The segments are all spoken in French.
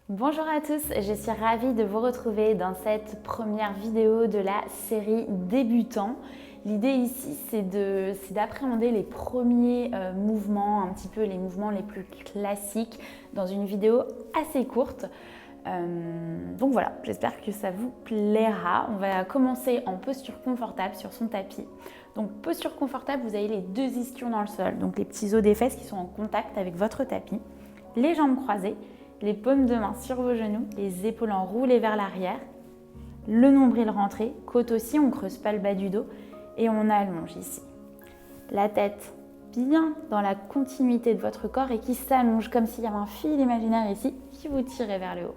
Bonjour à tous, je suis ravie de vous retrouver dans cette première vidéo de la série Débutants. L'idée ici, c'est d'appréhender les premiers mouvements, un petit peu les mouvements les plus classiques dans une vidéo assez courte. Donc voilà, j'espère que ça vous plaira. On va commencer en posture confortable sur son tapis. Donc posture confortable, vous avez les deux ischions dans le sol, donc les petits os des fesses qui sont en contact avec votre tapis, les jambes croisées, les paumes de main sur vos genoux, les épaules enroulées vers l'arrière, le nombril rentré, côte aussi, on ne creuse pas le bas du dos et on allonge ici. La tête bien dans la continuité de votre corps et qui s'allonge comme s'il y avait un fil imaginaire ici qui vous tirait vers le haut.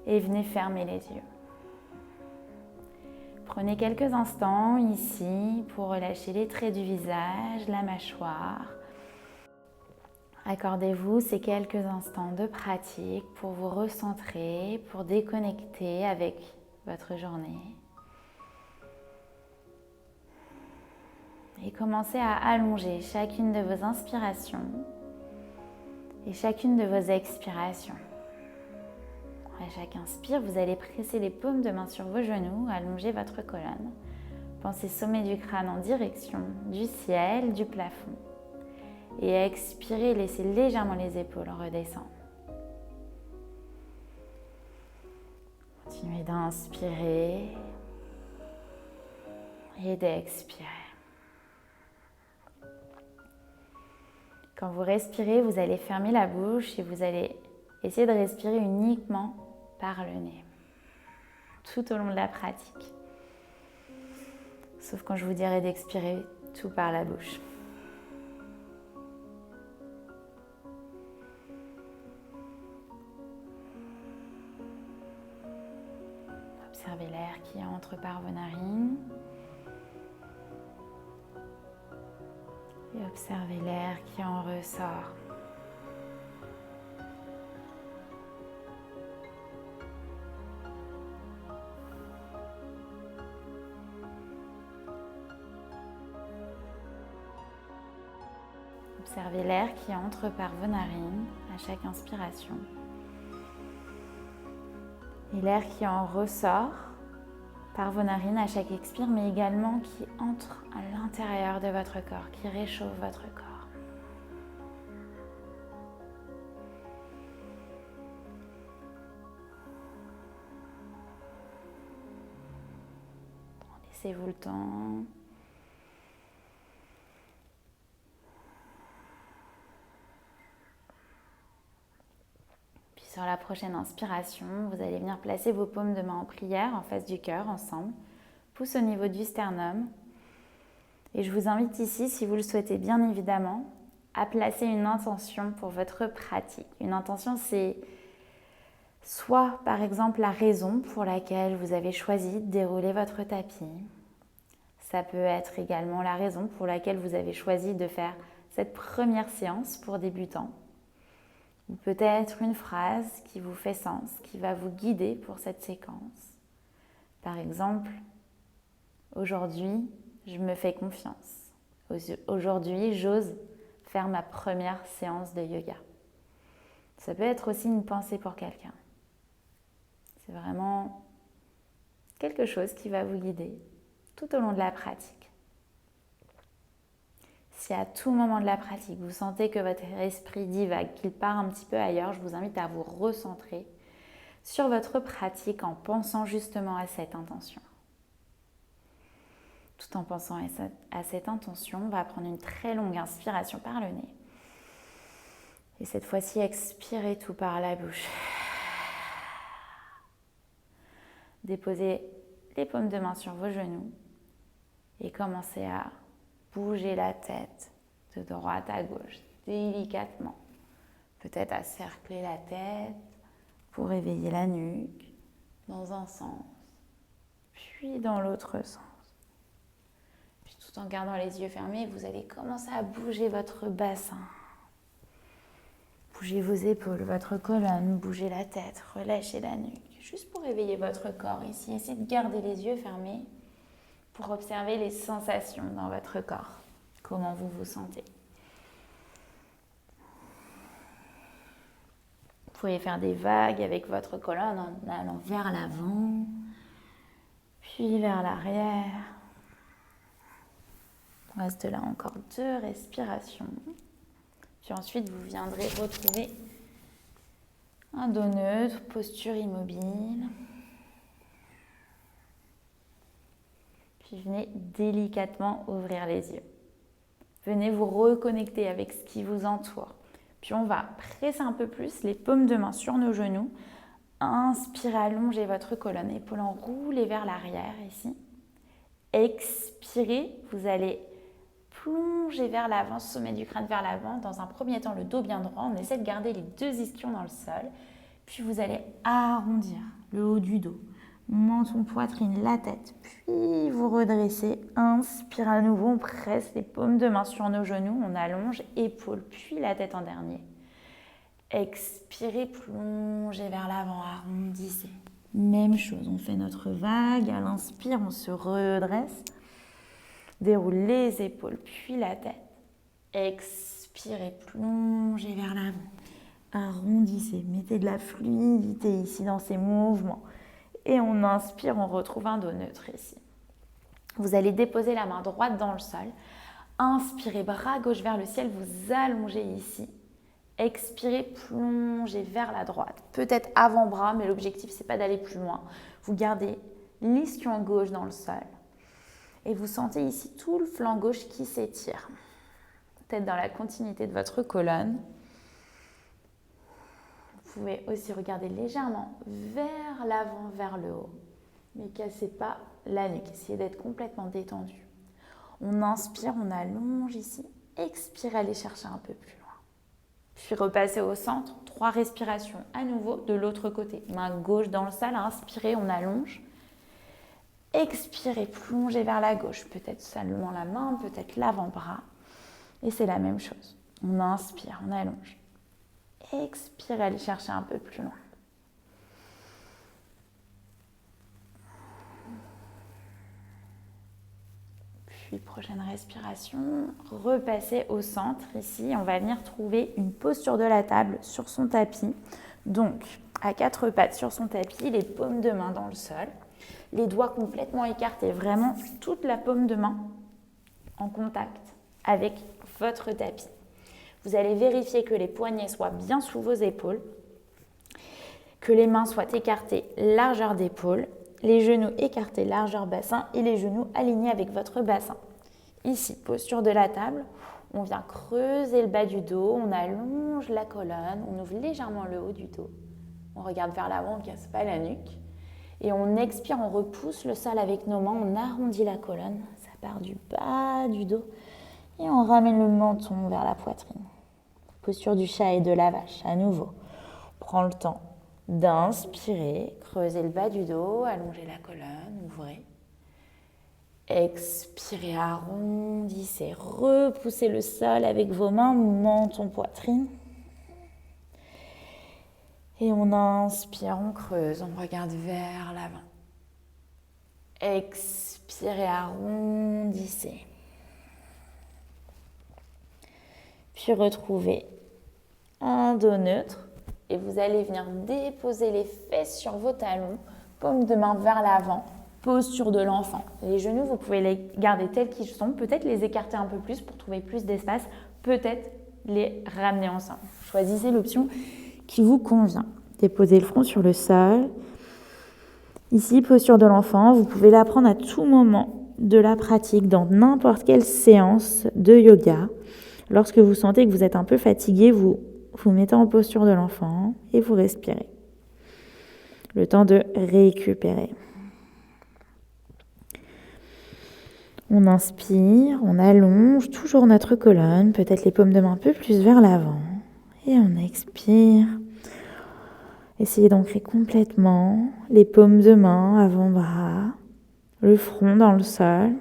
Et venez fermer les yeux. Prenez quelques instants ici pour relâcher les traits du visage, la mâchoire. Accordez-vous ces quelques instants de pratique pour vous recentrer, pour déconnecter avec votre journée. Et commencez à allonger chacune de vos inspirations et chacune de vos expirations. À chaque inspire, vous allez presser les paumes de main sur vos genoux, allonger votre colonne. Pensez sommet du crâne en direction du ciel, du plafond. Et expirez, laissez légèrement les épaules redescendre. Continuez d'inspirer et d'expirer. Quand vous respirez, vous allez fermer la bouche et vous allez essayer de respirer uniquement par le nez, tout au long de la pratique. Sauf quand je vous dirai d'expirer tout par la bouche. Observez l'air qui entre par vos narines. Et observez l'air qui en ressort. Observez l'air qui entre par vos narines à chaque inspiration. Et l'air qui en ressort par vos narines à chaque expire, mais également qui entre à l'intérieur de votre corps, qui réchauffe votre corps. Laissez-vous le temps. Puis sur la prochaine inspiration, vous allez venir placer vos paumes de main en prière en face du cœur ensemble, pouce au niveau du sternum. Et je vous invite ici, si vous le souhaitez bien évidemment, à placer une intention pour votre pratique. Une intention, c'est soit par exemple la raison pour laquelle vous avez choisi de dérouler votre tapis. Ça peut être également la raison pour laquelle vous avez choisi de faire cette première séance pour débutants. Ou peut-être une phrase qui vous fait sens, qui va vous guider pour cette séquence. Par exemple, aujourd'hui, je me fais confiance. Aujourd'hui, j'ose faire ma première séance de yoga. Ça peut être aussi une pensée pour quelqu'un. C'est vraiment quelque chose qui va vous guider tout au long de la pratique. Si à tout moment de la pratique, vous sentez que votre esprit divague, qu'il part un petit peu ailleurs, je vous invite à vous recentrer sur votre pratique en pensant justement à cette intention. Tout en pensant à cette intention, on va prendre une très longue inspiration par le nez. Et cette fois-ci, expirez tout par la bouche. Déposez les paumes de main sur vos genoux et commencez à bouger la tête de droite à gauche, délicatement. Peut-être à cercler la tête pour réveiller la nuque dans un sens, puis dans l'autre sens. Puis tout en gardant les yeux fermés, vous allez commencer à bouger votre bassin. Bougez vos épaules, votre colonne, bougez la tête, relâchez la nuque. Juste pour réveiller votre corps ici, essayez de garder les yeux fermés pour observer les sensations dans votre corps. Comment vous vous sentez. pouvez faire des vagues avec votre colonne en allant vers l'avant, puis vers l'arrière. On reste là encore 2 respirations. Puis ensuite, vous viendrez retrouver un dos neutre, posture immobile. Puis venez délicatement ouvrir les yeux. Venez vous reconnecter avec ce qui vous entoure. Puis on va presser un peu plus les paumes de main sur nos genoux. Inspirez, allongez votre colonne, épaules enroulées vers l'arrière ici. Expirez, vous allez plonger vers l'avant, sommet du crâne vers l'avant. Dans un premier temps, le dos bien droit. On essaie de garder les 2 ischions dans le sol. Puis vous allez arrondir le haut du dos. Menton, poitrine, la tête. Puis vous redressez. Inspire à nouveau, on presse les paumes de main sur nos genoux. On allonge, épaules, puis la tête en dernier. Expirez, plongez vers l'avant, arrondissez. Même chose, on fait notre vague. À l'inspire, on se redresse. Déroule les épaules, puis la tête. Expirez, plongez vers l'avant. Arrondissez, mettez de la fluidité ici dans ces mouvements. Et on inspire, on retrouve un dos neutre ici. Vous allez déposer la main droite dans le sol. Inspirez, bras gauche vers le ciel, vous allongez ici. Expirez, plongez vers la droite. Peut-être avant-bras, mais l'objectif, ce n'est pas d'aller plus loin. Vous gardez l'ischion gauche dans le sol. Et vous sentez ici tout le flanc gauche qui s'étire. Tête dans la continuité de votre colonne. Vous pouvez aussi regarder légèrement vers l'avant, vers le haut. Mais cassez pas la nuque. Essayez d'être complètement détendu. On inspire, on allonge ici. Expirez, allez chercher un peu plus loin. Puis repassez au centre. 3 respirations à nouveau de l'autre côté. Main gauche dans le sol. Inspirez, on allonge. Expirez, plongez vers la gauche. Peut-être seulement la main, peut-être l'avant-bras. Et c'est la même chose. On inspire, on allonge. Expirez, allez chercher un peu plus loin. Puis prochaine respiration, repassez au centre ici. On va venir trouver une posture de la table sur son tapis. Donc, à 4 pattes sur son tapis, les paumes de main dans le sol. Les doigts complètement écartés, vraiment toute la paume de main en contact avec votre tapis. Vous allez vérifier que les poignets soient bien sous vos épaules, que les mains soient écartées, largeur d'épaule, les genoux écartés, largeur bassin et les genoux alignés avec votre bassin. Ici, posture de la table, on vient creuser le bas du dos, on allonge la colonne, on ouvre légèrement le haut du dos. On regarde vers l'avant, on ne casse pas la nuque. Et on expire, on repousse le sol avec nos mains, on arrondit la colonne, ça part du bas du dos. Et on ramène le menton vers la poitrine. Posture du chat et de la vache, à nouveau. Prends le temps d'inspirer, creuser le bas du dos, allonger la colonne, ouvrez. Expirez, arrondissez, repoussez le sol avec vos mains, menton, poitrine. Et on inspire, on creuse, on regarde vers l'avant. Expirez, arrondissez. Puis retrouvez un dos neutre et vous allez venir déposer les fesses sur vos talons, paume de main vers l'avant, posture de l'enfant. Les genoux, vous pouvez les garder tels qu'ils sont, peut-être les écarter un peu plus pour trouver plus d'espace, peut-être les ramener ensemble. Choisissez l'option qui vous convient. Déposez le front sur le sol. Ici, posture de l'enfant, vous pouvez la prendre à tout moment de la pratique dans n'importe quelle séance de yoga. Lorsque vous sentez que vous êtes un peu fatigué, vous vous mettez en posture de l'enfant et vous respirez. Le temps de récupérer. On inspire, on allonge toujours notre colonne, peut-être les paumes de main un peu plus vers l'avant. Et on expire. Essayez d'ancrer complètement les paumes de main, avant-bras, le front dans le sol,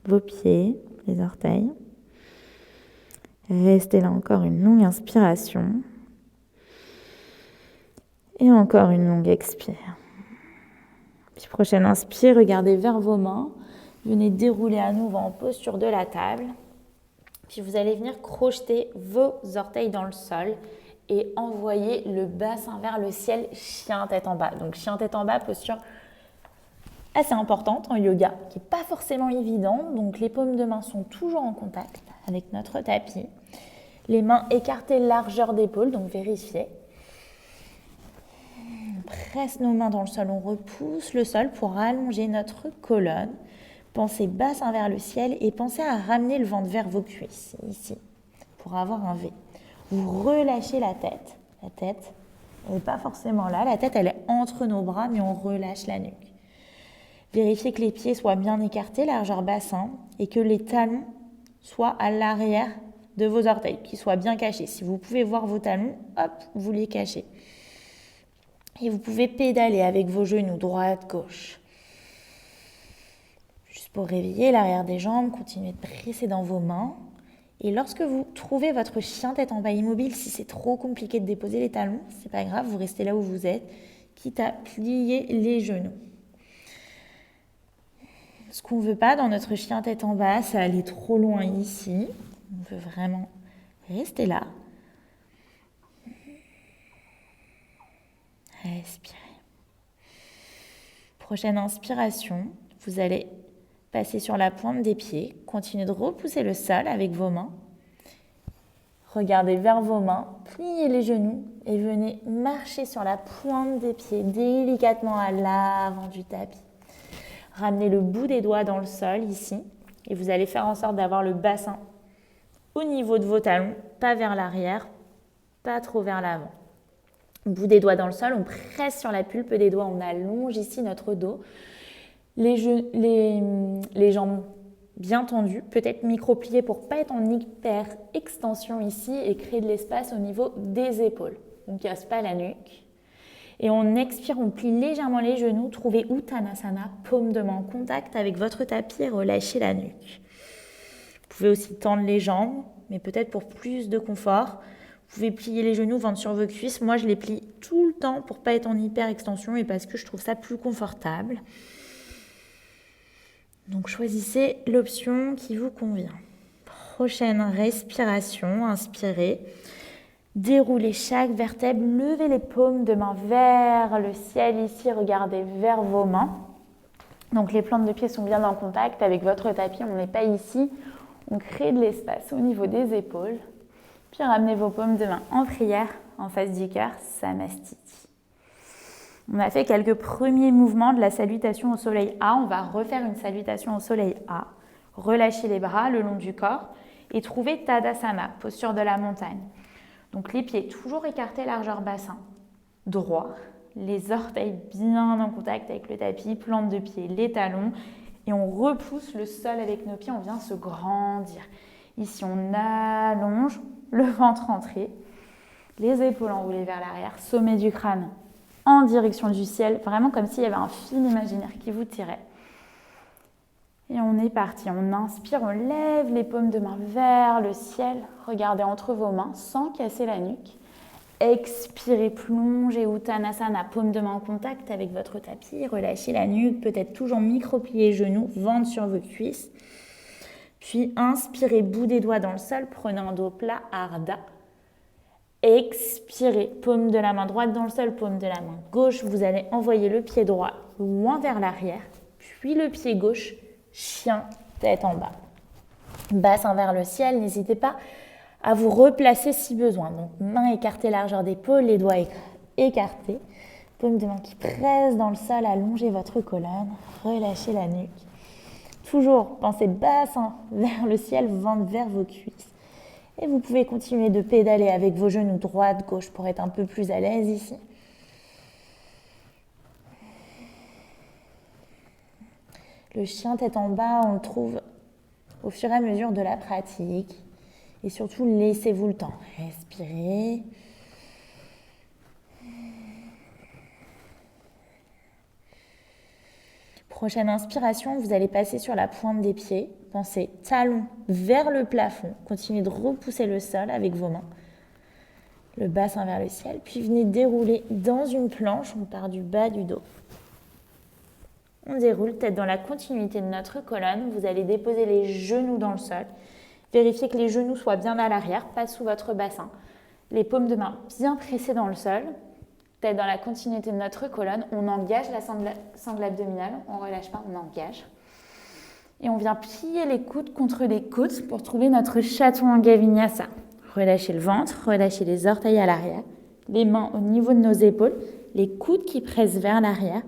vos pieds, les orteils. Restez là encore une longue inspiration. Et encore une longue expire. Puis prochaine inspire, regardez vers vos mains. Venez dérouler à nouveau en posture de la table. Puis vous allez venir crocheter vos orteils dans le sol et envoyez le bassin vers le ciel, chien tête en bas. Donc chien tête en bas, posture assez importante en yoga, qui n'est pas forcément évidente. Donc les paumes de main sont toujours en contact avec notre tapis. Les mains écartées largeur d'épaule, donc vérifiez. On presse nos mains dans le sol, on repousse le sol pour allonger notre colonne. Pensez bassin vers le ciel et pensez à ramener le ventre vers vos cuisses, ici, pour avoir un V. Vous relâchez la tête. La tête, elle n'est pas forcément là. La tête, elle est entre nos bras, mais on relâche la nuque. Vérifiez que les pieds soient bien écartés, largeur bassin, et que les talons soient à l'arrière de vos orteils, qu'ils soient bien cachés. Si vous pouvez voir vos talons, hop, vous les cachez. Et vous pouvez pédaler avec vos genoux, droite, gauche. Juste pour réveiller l'arrière des jambes, continuez de presser dans vos mains. Et lorsque vous trouvez votre chien tête en bas immobile, si c'est trop compliqué de déposer les talons, c'est pas grave, vous restez là où vous êtes, quitte à plier les genoux. Ce qu'on ne veut pas dans notre chien tête en bas, c'est aller trop loin ici. On veut vraiment rester là. Respirez. Prochaine inspiration, vous allez passer sur la pointe des pieds. Continuez de repousser le sol avec vos mains. Regardez vers vos mains, pliez les genoux et venez marcher sur la pointe des pieds délicatement à l'avant du tapis. Ramenez le bout des doigts dans le sol ici et vous allez faire en sorte d'avoir le bassin au niveau de vos talons, pas vers l'arrière, pas trop vers l'avant. Bout des doigts dans le sol, on presse sur la pulpe des doigts, on allonge ici notre dos. Les jambes bien tendues, peut-être micro-pliées pour ne pas être en hyper extension ici et créer de l'espace au niveau des épaules. On ne casse pas la nuque. Et on expire, on plie légèrement les genoux, trouvez Uttanasana, paume de main en contact avec votre tapis et relâchez la nuque. Vous pouvez aussi tendre les jambes, mais peut-être pour plus de confort. Vous pouvez plier les genoux, ventre sur vos cuisses. Moi, je les plie tout le temps pour ne pas être en hyper extension et parce que je trouve ça plus confortable. Donc, choisissez l'option qui vous convient. Prochaine respiration, inspirez. Déroulez chaque vertèbre, levez les paumes de main vers le ciel ici, regardez vers vos mains. Donc les plantes de pieds sont bien en contact avec votre tapis, on n'est pas ici. On crée de l'espace au niveau des épaules. Puis ramenez vos paumes de main en prière, en face du cœur, Samastiti. On a fait quelques premiers mouvements de la salutation au soleil A. On va refaire une salutation au soleil A. Relâchez les bras le long du corps et trouvez Tadasana, posture de la montagne. Donc les pieds toujours écartés, largeur bassin, droit. Les orteils bien en contact avec le tapis, plante de pied, les talons. Et on repousse le sol avec nos pieds, on vient se grandir. Ici, on allonge, le ventre entré, les épaules enroulées vers l'arrière, sommet du crâne en direction du ciel, vraiment comme s'il y avait un fil imaginaire qui vous tirait. Et on est parti, on inspire, on lève les paumes de main vers le ciel, regardez entre vos mains sans casser la nuque. Expirez, plongez Uttanasana, paume de main en contact avec votre tapis, relâchez la nuque, peut-être toujours micro-plier genoux, ventre sur vos cuisses. Puis inspirez, bout des doigts dans le sol, prenez un dos plat, Ardha. Expirez, paume de la main droite dans le sol, paume de la main gauche. Vous allez envoyer le pied droit loin vers l'arrière, puis le pied gauche, chien, tête en bas. Bassin vers le ciel, n'hésitez pas à vous replacer si besoin. Donc, main écartée, largeur d'épaule, les doigts écartés. Paume de main qui presse dans le sol, allongez votre colonne, relâchez la nuque. Toujours, pensez bassin vers le ciel, ventre vers vos cuisses. Et vous pouvez continuer de pédaler avec vos genoux droite, gauche pour être un peu plus à l'aise ici. Le chien tête en bas, on le trouve au fur et à mesure de la pratique. Et surtout, laissez-vous le temps. Respirez. Prochaine inspiration, vous allez passer sur la pointe des pieds. Pensez talons vers le plafond. Continuez de repousser le sol avec vos mains. Le bassin vers le ciel. Puis venez dérouler dans une planche. On part du bas du dos. On déroule tête dans la continuité de notre colonne. Vous allez déposer les genoux dans le sol. Vérifiez que les genoux soient bien à l'arrière, pas sous votre bassin. Les paumes de main bien pressées dans le sol, tête dans la continuité de notre colonne. On engage la sangle abdominale, on ne relâche pas, on engage. Et on vient plier les coudes contre les côtes pour trouver notre Chaturanga Vinyasa. Relâchez le ventre, relâchez les orteils à l'arrière, les mains au niveau de nos épaules, les coudes qui pressent vers l'arrière,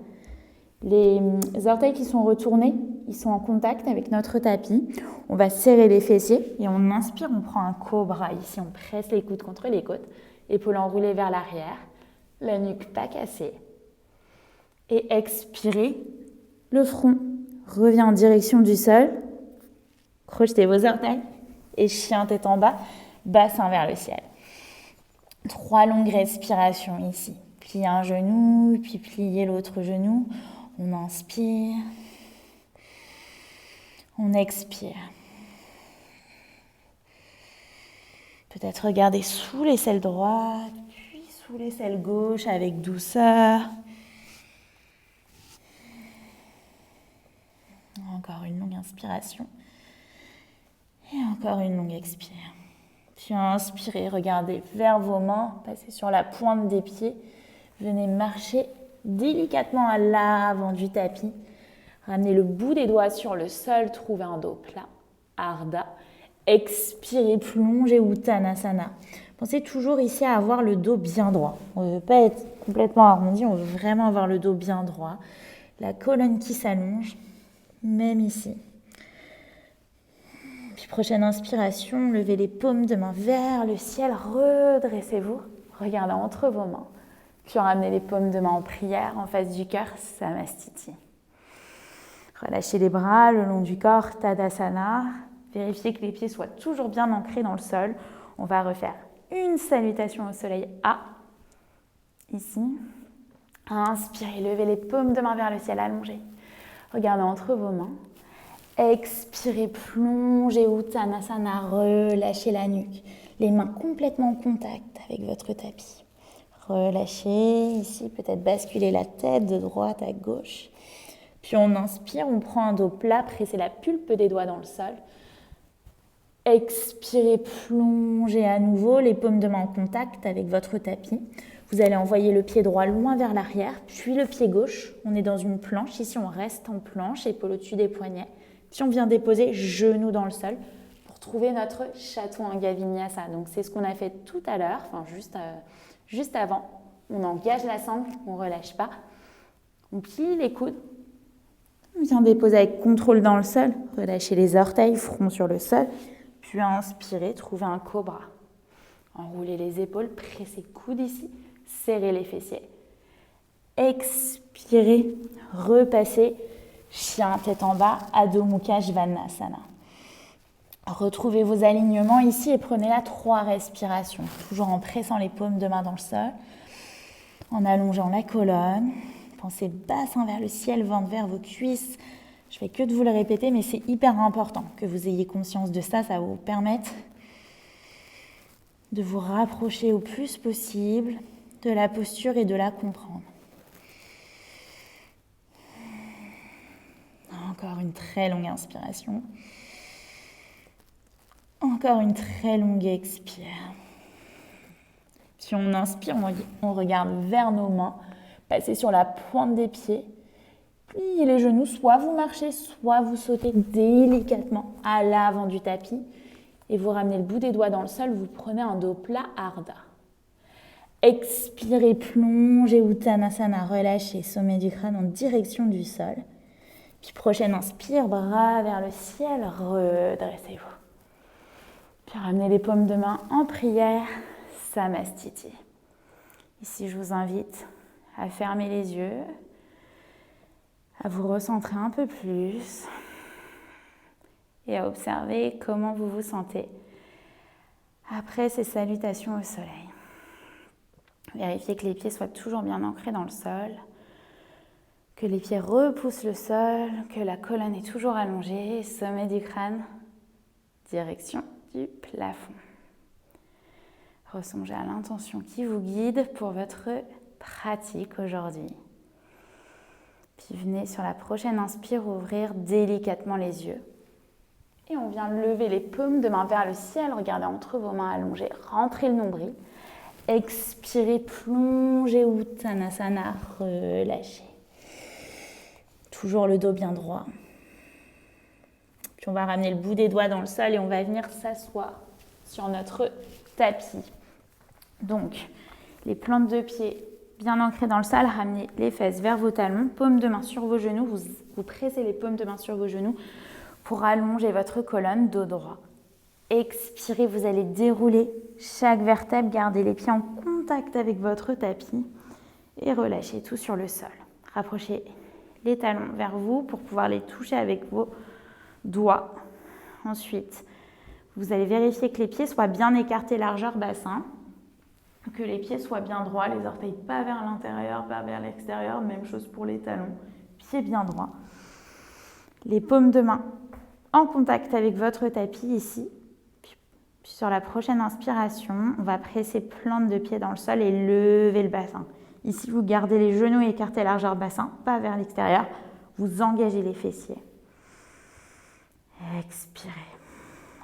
les orteils qui sont retournés, ils sont en contact avec notre tapis. On va serrer les fessiers et on inspire, on prend un cobra. Ici, on presse les coudes contre les côtes, épaules enroulées vers l'arrière, la nuque pas cassée. Et expirez, le front revient en direction du sol. Crochetez vos orteils et chien tête en bas, bassin vers le ciel. 3 longues respirations ici. Pliez un genou, puis pliez l'autre genou. On inspire. On expire. Peut-être regarder sous l'aisselle droite, puis sous l'aisselle gauche avec douceur. Encore une longue inspiration. Et encore une longue expire. Puis inspirez, regardez vers vos mains, passez sur la pointe des pieds. Venez marcher délicatement à l'avant du tapis. Ramenez le bout des doigts sur le sol, trouvez un dos plat. Ardha. Expirez, plongez Uttanasana. Pensez toujours ici à avoir le dos bien droit. On ne veut pas être complètement arrondi, on veut vraiment avoir le dos bien droit. La colonne qui s'allonge, même ici. Puis prochaine inspiration, levez les paumes de main vers le ciel, redressez-vous, regardez entre vos mains. Puis ramenez les paumes de main en prière en face du cœur, Samastiti. Relâchez les bras le long du corps, Tadasana. Vérifiez que les pieds soient toujours bien ancrés dans le sol. On va refaire une salutation au soleil A, ici. Inspirez, levez les paumes de main vers le ciel, allongez. Regardez entre vos mains. Expirez, plongez Uttanasana, relâchez la nuque. Les mains complètement en contact avec votre tapis. Relâchez, ici peut-être basculer la tête de droite à gauche. Puis on inspire, on prend un dos plat, pressez la pulpe des doigts dans le sol. Expirez, plongez à nouveau, les paumes de main en contact avec votre tapis. Vous allez envoyer le pied droit loin vers l'arrière, puis le pied gauche. On est dans une planche, ici on reste en planche, épaule au-dessus des poignets. Puis on vient déposer genou dans le sol pour trouver notre Chaturanga Vinyasa. Donc c'est ce qu'on a fait tout à l'heure, enfin juste avant. On engage la sangle, on ne relâche pas. On plie les coudes. On vient déposer avec contrôle dans le sol. Relâchez les orteils, front sur le sol. Puis inspirez, trouvez un cobra. Enroulez les épaules, pressez coudes ici. Serrez les fessiers. Expirez, repassez. Chien tête en bas, Adho Mukha Svanasana. Retrouvez vos alignements ici et prenez là 3 respirations. Toujours en pressant les paumes de main dans le sol. En allongeant la colonne. Pensez bassin vers le ciel, ventre vers vos cuisses. Je ne fais que de vous le répéter, mais c'est hyper important que vous ayez conscience de ça. Ça va vous permettre de vous rapprocher au plus possible de la posture et de la comprendre. Encore une très longue inspiration. Encore une très longue expire. Puis on inspire, on regarde vers nos mains, passez sur la pointe des pieds, pliez les genoux, soit vous marchez, soit vous sautez délicatement à l'avant du tapis et vous ramenez le bout des doigts dans le sol, vous prenez un dos plat, Ardha. Expirez, plongez Uttanasana, relâchez sommet du crâne en direction du sol. Puis prochaine inspire, bras vers le ciel, redressez-vous. Puis ramenez les paumes de main en prière, Samastiti. Ici, je vous invite à fermer les yeux, à vous recentrer un peu plus et à observer comment vous vous sentez après ces salutations au soleil. Vérifiez que les pieds soient toujours bien ancrés dans le sol, que les pieds repoussent le sol, que la colonne est toujours allongée, sommet du crâne, direction du plafond. Ressongez à l'intention qui vous guide pour votre pratique aujourd'hui. Puis venez sur la prochaine inspire ouvrir délicatement les yeux. Et on vient lever les paumes de main vers le ciel, regardez entre vos mains allongées, rentrez le nombril. Expirez, plongez Uttanasana, relâchez. Toujours le dos bien droit. Puis on va ramener le bout des doigts dans le sol et on va venir s'asseoir sur notre tapis. Donc, les plantes de pied bien ancrées dans le sol, ramenez les fesses vers vos talons, paumes de main sur vos genoux, vous pressez les paumes de main sur vos genoux pour allonger votre colonne, dos droit. Expirez, vous allez dérouler chaque vertèbre, gardez les pieds en contact avec votre tapis et relâchez tout sur le sol. Rapprochez les talons vers vous pour pouvoir les toucher avec vos doigts. Ensuite, vous allez vérifier que les pieds soient bien écartés, largeur bassin, que les pieds soient bien droits, les orteils pas vers l'intérieur, pas vers l'extérieur, même chose pour les talons, pieds bien droits. Les paumes de main en contact avec votre tapis ici. Puis sur la prochaine inspiration, on va presser plante de pied dans le sol et lever le bassin. Ici, vous gardez les genoux écartés largeur bassin, pas vers l'extérieur. Vous engagez les fessiers. Expirez.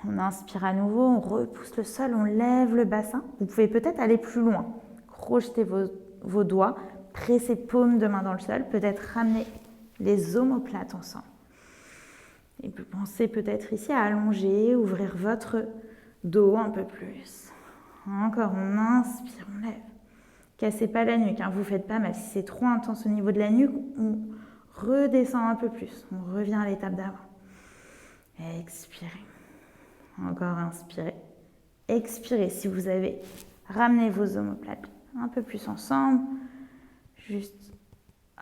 On inspire à nouveau, on repousse le sol, on lève le bassin. Vous pouvez peut-être aller plus loin. Crochetez vos doigts, pressez paumes de main dans le sol, peut-être ramener les omoplates ensemble. Et pensez peut-être ici à allonger, ouvrir votre dos un peu plus. Encore, on inspire, on lève. Cassez pas la nuque, vous ne faites pas mal. Si c'est trop intense au niveau de la nuque, on redescend un peu plus. On revient à l'étape d'avant. Expirez. Encore inspirez. Expirez. Si vous avez ramené vos omoplates un peu plus ensemble, juste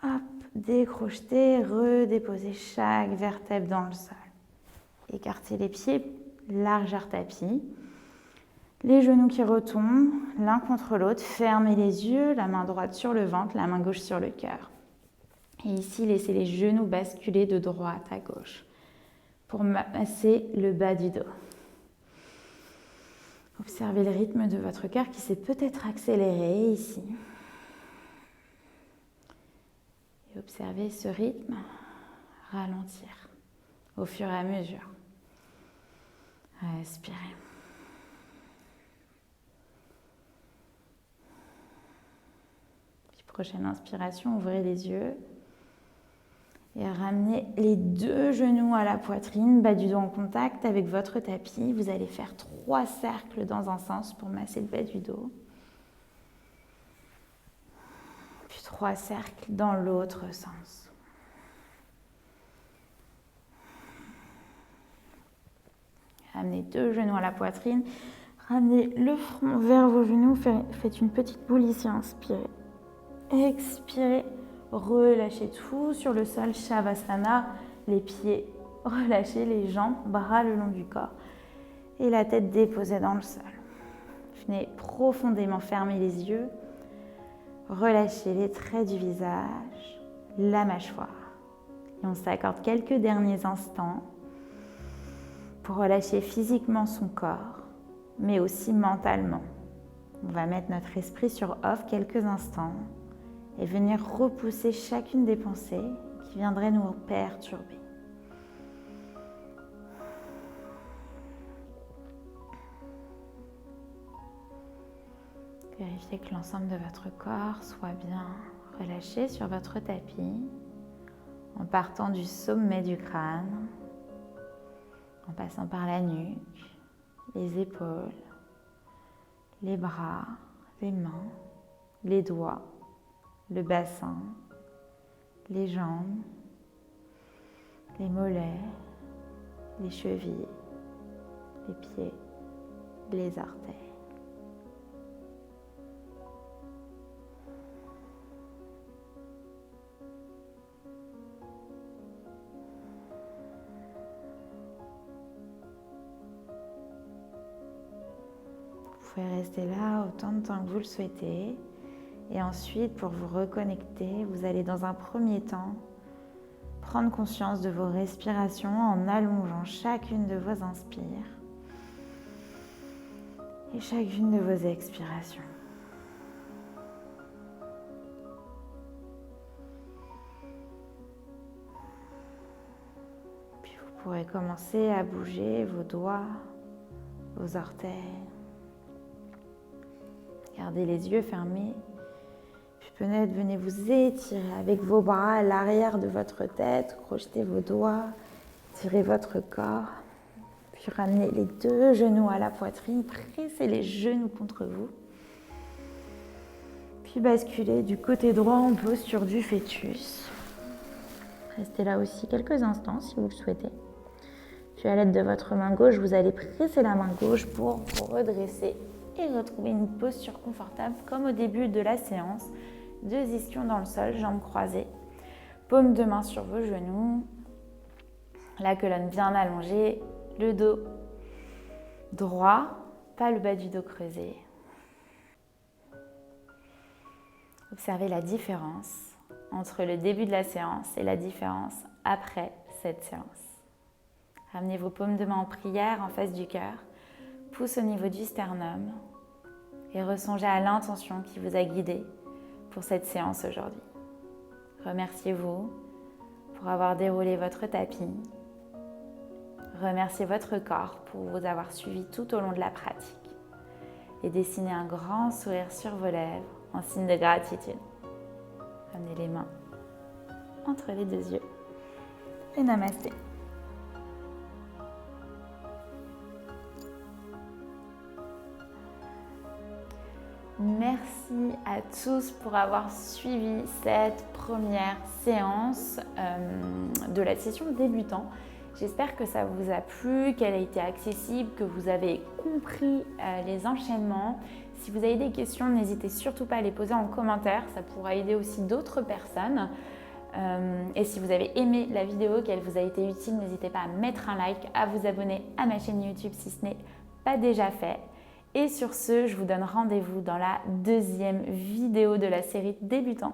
hop, décrochetez, redéposez chaque vertèbre dans le sol. Écartez les pieds, largeur tapis. Les genoux qui retombent l'un contre l'autre, fermez les yeux, la main droite sur le ventre, la main gauche sur le cœur. Et ici, laissez les genoux basculer de droite à gauche pour masser le bas du dos. Observez le rythme de votre cœur qui s'est peut-être accéléré ici. Et observez ce rythme ralentir au fur et à mesure. Respirez. Puis prochaine inspiration, ouvrez les yeux. Et ramenez les deux genoux à la poitrine, bas du dos en contact avec votre tapis. Vous allez faire 3 cercles dans un sens pour masser le bas du dos. Puis 3 cercles dans l'autre sens. Ramenez 2 genoux à la poitrine. Ramenez le front vers vos genoux. Faites une petite boule ici. Inspirez. Expirez. Relâchez tout sur le sol, Shavasana, les pieds relâchés, les jambes, bras le long du corps et la tête déposée dans le sol. Venez profondément fermer les yeux, relâchez les traits du visage, la mâchoire. Et on s'accorde quelques derniers instants pour relâcher physiquement son corps, mais aussi mentalement. On va mettre notre esprit sur off quelques instants et venir repousser chacune des pensées qui viendraient nous perturber. Vérifiez que l'ensemble de votre corps soit bien relâché sur votre tapis, en partant du sommet du crâne, en passant par la nuque, les épaules, les bras, les mains, les doigts, le bassin, les jambes, les mollets, les chevilles, les pieds, les orteils. Vous pouvez rester là autant de temps que vous le souhaitez. Et ensuite, pour vous reconnecter, vous allez dans un premier temps prendre conscience de vos respirations en allongeant chacune de vos inspires et chacune de vos expirations. Puis vous pourrez commencer à bouger vos doigts, vos orteils. Et Gardez les yeux fermés. Puis peut-être venez vous étirer avec vos bras à l'arrière de votre tête, crochetez vos doigts, tirez votre corps. Puis ramenez les 2 genoux à la poitrine, pressez les genoux contre vous. Puis basculez du côté droit en posture du fœtus. Restez là aussi quelques instants si vous le souhaitez. Puis à l'aide de votre main gauche, vous allez presser la main gauche pour vous redresser et retrouver une posture confortable comme au début de la séance. 2 ischions dans le sol, jambes croisées. Paume de main sur vos genoux. La colonne bien allongée, le dos droit, pas le bas du dos creusé. Observez la différence entre le début de la séance et la différence après cette séance. Ramenez vos paumes de main en prière en face du cœur, pouce au niveau du sternum et ressongez à l'intention qui vous a guidé pour cette séance aujourd'hui. Remerciez-vous pour avoir déroulé votre tapis. Remerciez votre corps pour vous avoir suivi tout au long de la pratique et dessinez un grand sourire sur vos lèvres en signe de gratitude. Ramenez les mains entre les 2 yeux et namasté. Merci à tous pour avoir suivi cette première séance de la session débutant. J'espère que ça vous a plu, qu'elle a été accessible, que vous avez compris les enchaînements. Si vous avez des questions, n'hésitez surtout pas à les poser en commentaire, ça pourra aider aussi d'autres personnes. Et si vous avez aimé la vidéo, qu'elle vous a été utile, n'hésitez pas à mettre un like, à vous abonner à ma chaîne YouTube si ce n'est pas déjà fait. Et sur ce, je vous donne rendez-vous dans la 2e vidéo de la série débutant.